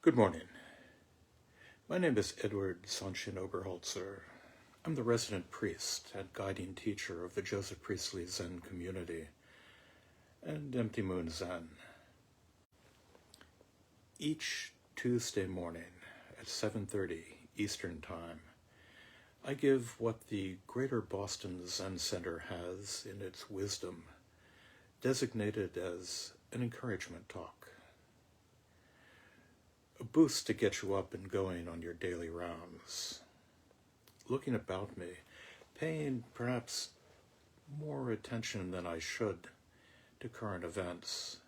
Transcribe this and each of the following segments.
Good morning. My name is Edward Sanshin Oberholzer. I'm the resident priest and guiding teacher of the Joseph Priestley Zen community and Empty Moon Zen. Each Tuesday morning at 7:30 Eastern Time, I give what the Greater Boston Zen Center has in its wisdom designated as an encouragement talk. A boost to get you up and going on your daily rounds. Looking about me, paying perhaps more attention than I should to current events,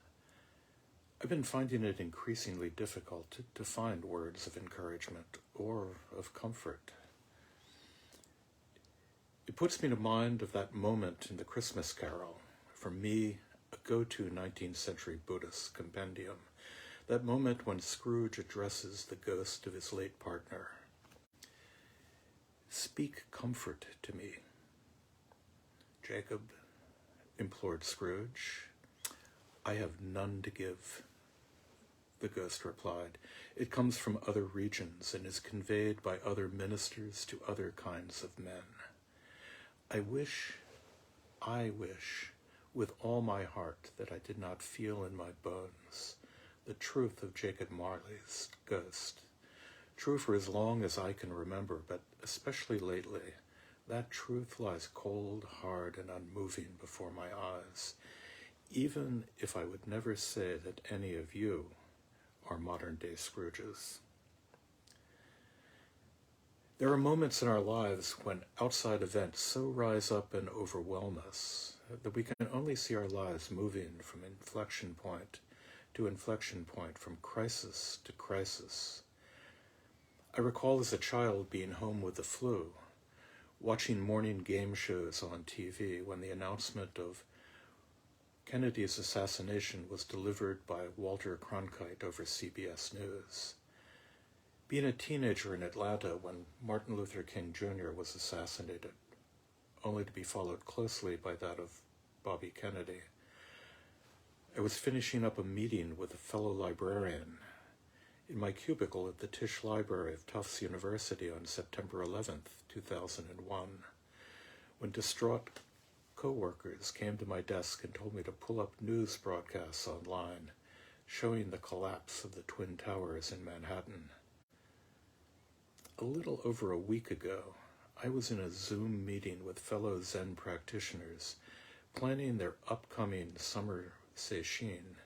I've been finding it increasingly difficult to find words of encouragement or of comfort. It puts me to mind of that moment in the Christmas Carol, for me, a go-to 19th century Buddhist compendium, that moment when Scrooge addresses the ghost of his late partner. "Speak comfort to me, Jacob," implored Scrooge. "I have none to give," the ghost replied. "It comes from other regions and is conveyed by other ministers to other kinds of men. I wish, with all my heart that I did not feel in my bones the truth of Jacob Marley's ghost. True for as long as I can remember, but especially lately, that truth lies cold, hard, and unmoving before my eyes, even if I would never say that any of you are modern-day Scrooges." There are moments in our lives when outside events so rise up and overwhelm us that we can only see our lives moving from inflection point to inflection point, from crisis to crisis. I recall as a child being home with the flu, watching morning game shows on TV when the announcement of Kennedy's assassination was delivered by Walter Cronkite over CBS News. Being a teenager in Atlanta when Martin Luther King Jr. was assassinated, only to be followed closely by that of Bobby Kennedy. I was finishing up a meeting with a fellow librarian in my cubicle at the Tisch Library of Tufts University on September 11th, 2001, when distraught co-workers came to my desk and told me to pull up news broadcasts online showing the collapse of the Twin Towers in Manhattan. A little over a week ago, I was in a Zoom meeting with fellow Zen practitioners planning their upcoming summer seishin,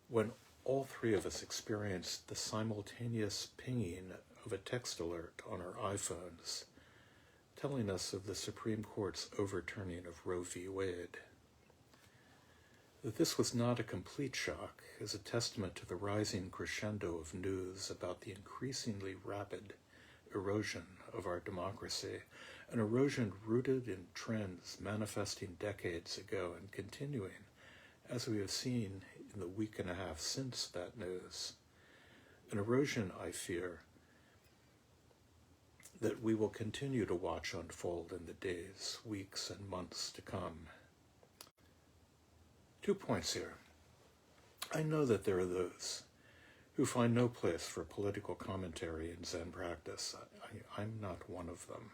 when all three of us experienced the simultaneous pinging of a text alert on our iPhones, telling us of the Supreme Court's overturning of Roe v. Wade. That this was not a complete shock is a testament to the rising crescendo of news about the increasingly rapid erosion of our democracy, an erosion rooted in trends manifesting decades ago and continuing, as we have seen in the week and a half since that news. An erosion, I fear, that we will continue to watch unfold in the days, weeks, and months to come. 2 points here. I know that there are those who find no place for political commentary in Zen practice. I'm not one of them.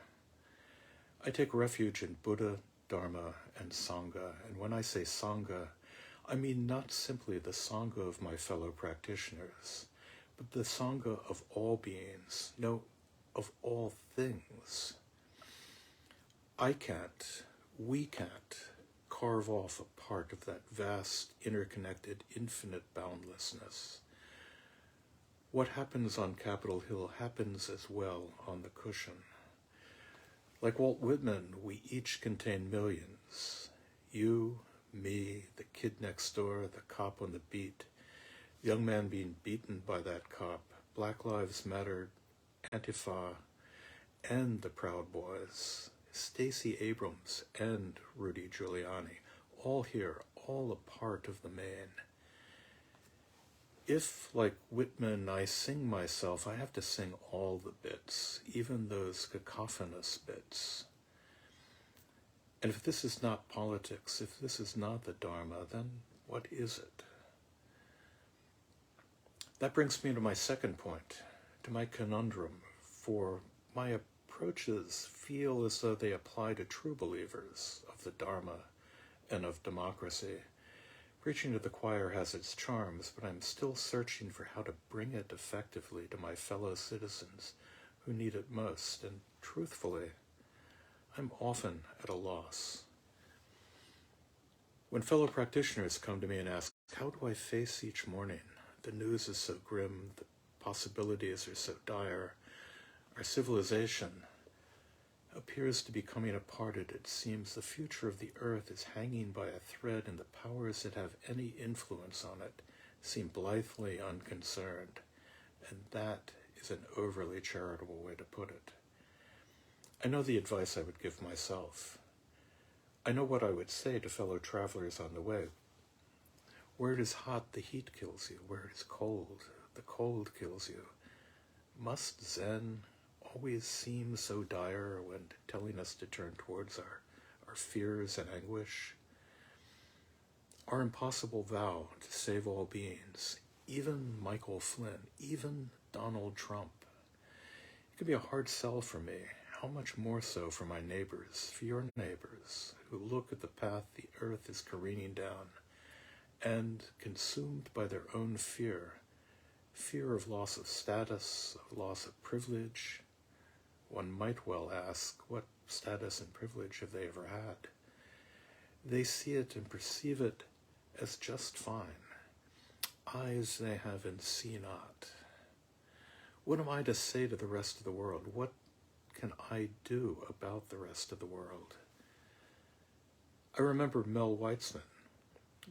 I take refuge in Buddha, Dharma, and Sangha, and when I say Sangha, I mean not simply the Sangha of my fellow practitioners, but the Sangha of all beings, no, of all things. We can't carve off a part of that vast, interconnected, infinite boundlessness. What happens on Capitol Hill happens as well on the cushion. Like Walt Whitman, we each contain millions. You, me, the kid next door, the cop on the beat, the young man being beaten by that cop, Black Lives Matter, Antifa, and the Proud Boys, Stacey Abrams and Rudy Giuliani, all here, all a part of the main. If, like Whitman, I sing myself, I have to sing all the bits, even those cacophonous bits. And if this is not politics, if this is not the Dharma, then what is it? That brings me to my second point, to my conundrum, for my approaches feel as though they apply to true believers of the Dharma and of democracy. Preaching to the choir has its charms, but I'm still searching for how to bring it effectively to my fellow citizens who need it most, and truthfully, I'm often at a loss. When fellow practitioners come to me and ask, how do I face each morning? The news is so grim, the possibilities are so dire, our civilization appears to be coming apart. It seems the future of the earth is hanging by a thread, and the powers that have any influence on it seem blithely unconcerned, and that is an overly charitable way to put it. I know the advice I would give myself. I know what I would say to fellow travelers on the way. Where it is hot, the heat kills you. Where it is cold, the cold kills you. Must Zen always seem so dire when telling us to turn towards our fears and anguish? Our impossible vow to save all beings, even Michael Flynn, even Donald Trump. It could be a hard sell for me, how much more so for my neighbors, for your neighbors, who look at the path the earth is careening down, and consumed by their own fear of loss of status, of loss of privilege. One might well ask, what status and privilege have they ever had? They see it and perceive it as just fine. Eyes they have and see not. What am I to say to the rest of the world? What can I do about the rest of the world? I remember Mel Weitzman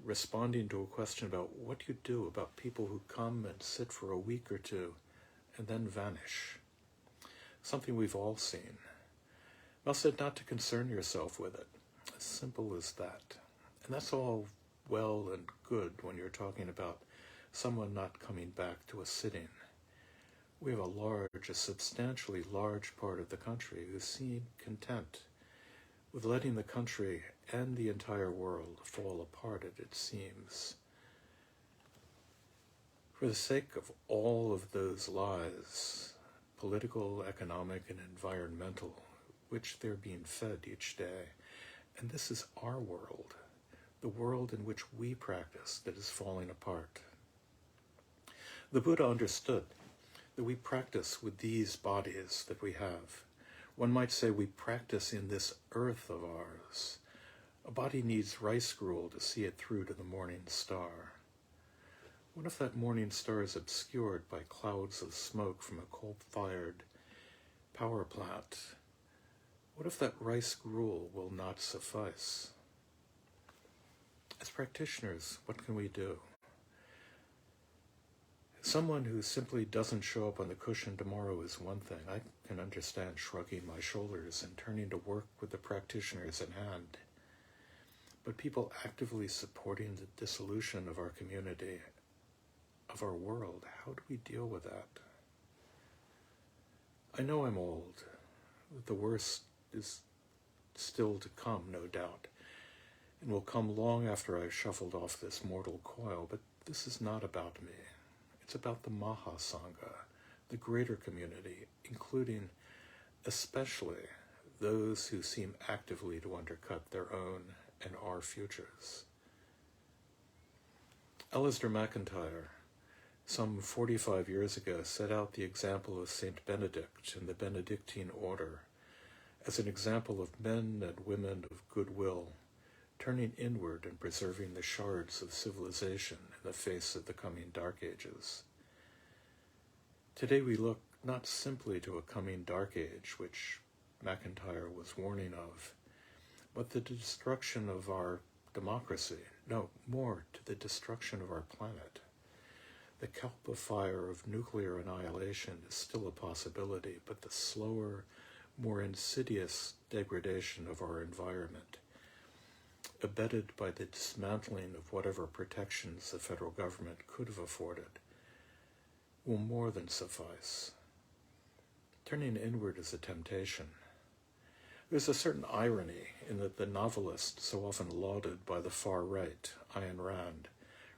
responding to a question about what you do about people who come and sit for a week or two and then vanish. Something we've all seen. Mel said not to concern yourself with it. As simple as that. And that's all well and good when you're talking about someone not coming back to a sitting. We have a substantially large part of the country who seem content with letting the country and the entire world fall apart, it seems. For the sake of all of those lies, political, economic, and environmental, which they're being fed each day, and this is our world, the world in which we practice, that is falling apart. The Buddha understood that we practice with these bodies that we have. One might say we practice in this earth of ours. A body needs rice gruel to see it through to the morning star. What if that morning star is obscured by clouds of smoke from a coal-fired power plant? What if that rice gruel will not suffice? As practitioners, what can we do? Someone who simply doesn't show up on the cushion tomorrow is one thing. I can understand shrugging my shoulders and turning to work with the practitioners in hand. But people actively supporting the dissolution of our community, of our world, how do we deal with that? I know I'm old. The worst is still to come, no doubt, and will come long after I've shuffled off this mortal coil, but this is not about me. It's about the Mahasangha, the greater community, including especially those who seem actively to undercut their own and our futures. Alasdair MacIntyre, some 45 years ago, set out the example of Saint Benedict and the Benedictine order as an example of men and women of goodwill, turning inward and preserving the shards of civilization in the face of the coming Dark Ages. Today we look not simply to a coming Dark Age, which MacIntyre was warning of, but the destruction of our democracy, no, more to the destruction of our planet. The Kalpa fire of nuclear annihilation is still a possibility, but the slower, more insidious degradation of our environment, abetted by the dismantling of whatever protections the federal government could have afforded, will more than suffice. Turning inward is a temptation. There's a certain irony in that the novelist so often lauded by the far right, Ayn Rand,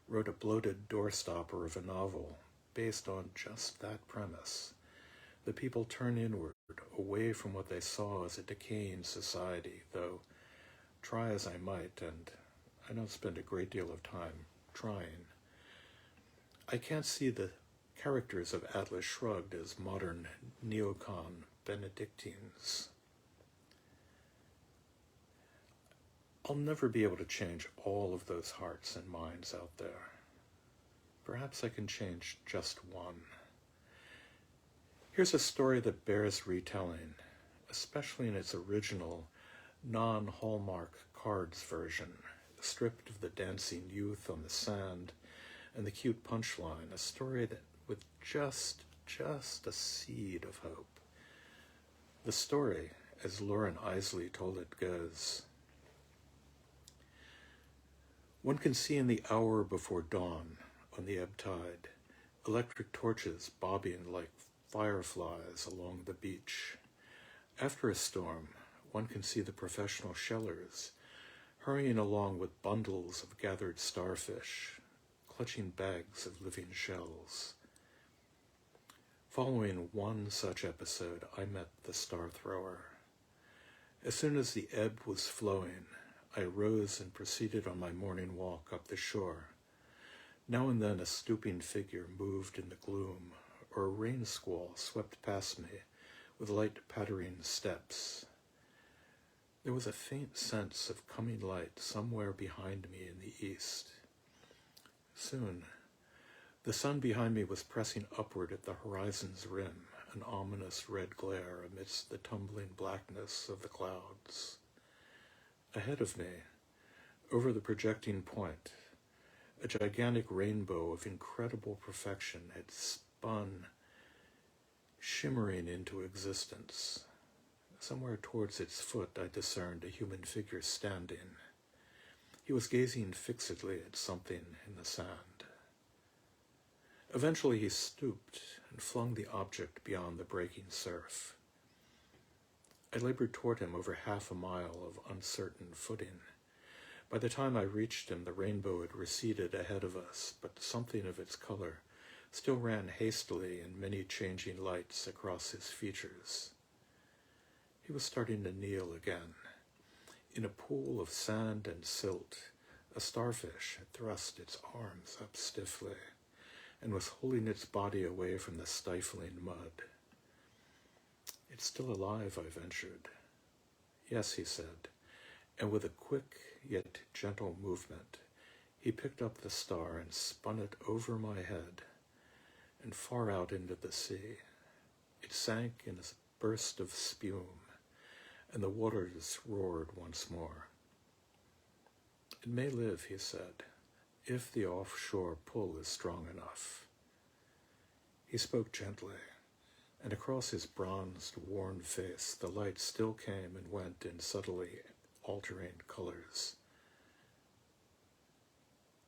wrote a bloated doorstopper of a novel based on just that premise. The people turn inward, away from what they saw as a decaying society, though try as I might, and I don't spend a great deal of time trying, I can't see the characters of Atlas Shrugged as modern neocon Benedictines. I'll never be able to change all of those hearts and minds out there. Perhaps I can change just one. Here's a story that bears retelling, especially in its original, non-Hallmark cards version, stripped of the dancing youth on the sand and the cute punchline, a story that with just a seed of hope. The story, as Lauren Isley told it, goes, one can see in the hour before dawn, on the ebb tide, electric torches bobbing like fireflies along the beach. After a storm, one can see the professional shellers hurrying along with bundles of gathered starfish, clutching bags of living shells. Following one such episode, I met the star thrower. As soon as the ebb was flowing, I rose and proceeded on my morning walk up the shore. Now and then a stooping figure moved in the gloom, or a rain squall swept past me with light pattering steps. There was a faint sense of coming light somewhere behind me in the east. Soon, the sun behind me was pressing upward at the horizon's rim, an ominous red glare amidst the tumbling blackness of the clouds. Ahead of me, over the projecting point, a gigantic rainbow of incredible perfection had spun, shimmering into existence. Somewhere towards its foot I discerned a human figure standing. He was gazing fixedly at something in the sand. Eventually he stooped and flung the object beyond the breaking surf. I labored toward him over half a mile of uncertain footing. By the time I reached him, the rainbow had receded ahead of us, but something of its color still ran hastily in many changing lights across his features. He was starting to kneel again. In a pool of sand and silt, a starfish had thrust its arms up stiffly and was holding its body away from the stifling mud. It's still alive, I ventured. Yes, he said, and with a quick yet gentle movement, he picked up the star and spun it over my head and far out into the sea. It sank in a burst of spume, and the waters roared once more. It may live, he said, if the offshore pull is strong enough. He spoke gently, and across his bronzed, worn face the light still came and went in subtly altering colors.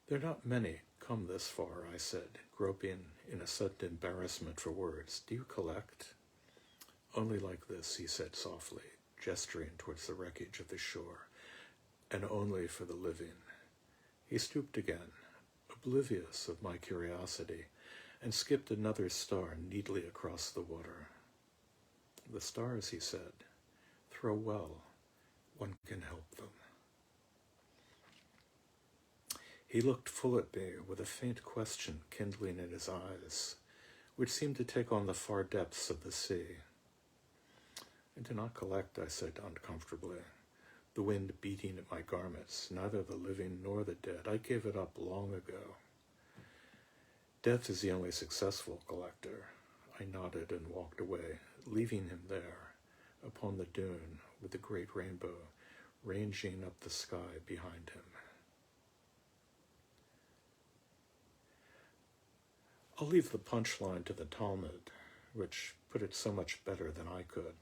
There are not many come this far, I said, groping in a sudden embarrassment for words. Do you collect? Only like this, he said softly, gesturing towards the wreckage of the shore, and only for the living. He stooped again, oblivious of my curiosity, and skipped another star neatly across the water. The stars, he said, throw well. One can help them. He looked full at me with a faint question kindling in his eyes, which seemed to take on the far depths of the sea. I do not collect, I said uncomfortably, the wind beating at my garments, neither the living nor the dead. I gave it up long ago. Death is the only successful collector. I nodded and walked away, leaving him there, upon the dune, with the great rainbow ranging up the sky behind him. I'll leave the punchline to the Talmud, which put it so much better than I could.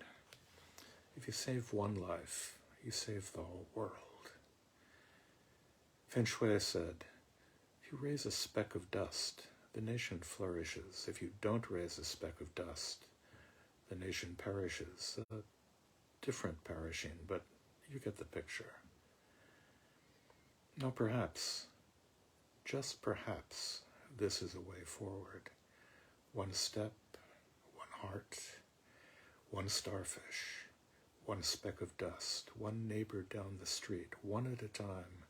If you save one life, you save the whole world. Feng Shui said, if you raise a speck of dust, the nation flourishes. If you don't raise a speck of dust, the nation perishes. A different perishing, but you get the picture. Now perhaps, just perhaps, this is a way forward. One step, one heart, one starfish, one speck of dust, one neighbor down the street, one at a time,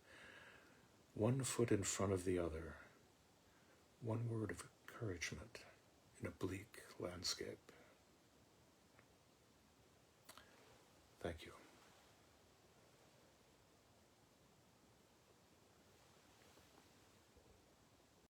one foot in front of the other, one word of encouragement in a bleak landscape. Thank you.